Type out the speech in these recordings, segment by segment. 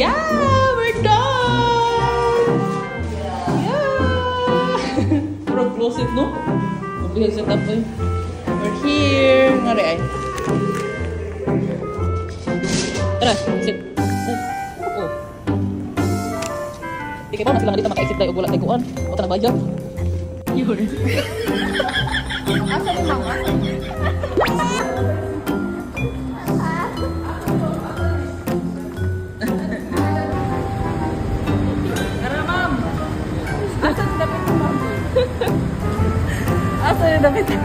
Yeah, we're done! Yeah! Pero close it, no? Mabilis set up eh. We're here. Ngari ay. Tara, sit. Oh. Di kayo pa, mas lang dito maka-exit tayo ugulat tayo kuhan. O tanang budget. Yun. Asa mo mga? Tara, ma'am. Asa yung dapat mo, ma'am? Asa yung dapat mo?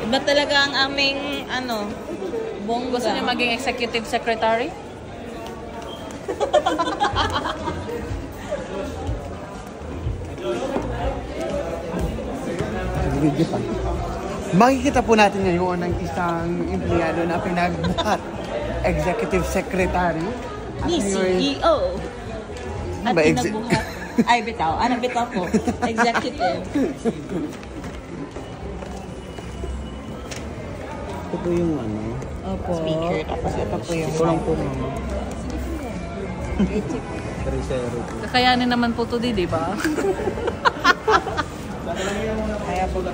Iba talaga ang aming, bongga. Gusto niyo maging executive secretary? Makikita po natin ngayon ang isang empleyado na pinagbuhat executive secretary. Ni CEO. At Ba, pinagbuhat. Ay, bitaw. Ano bitaw po? Executive. Ito po yung Opo. Speaker. Tapos ito po yung... Ito lang po mama. Kakayanin naman po to di ba? Kaya po lang.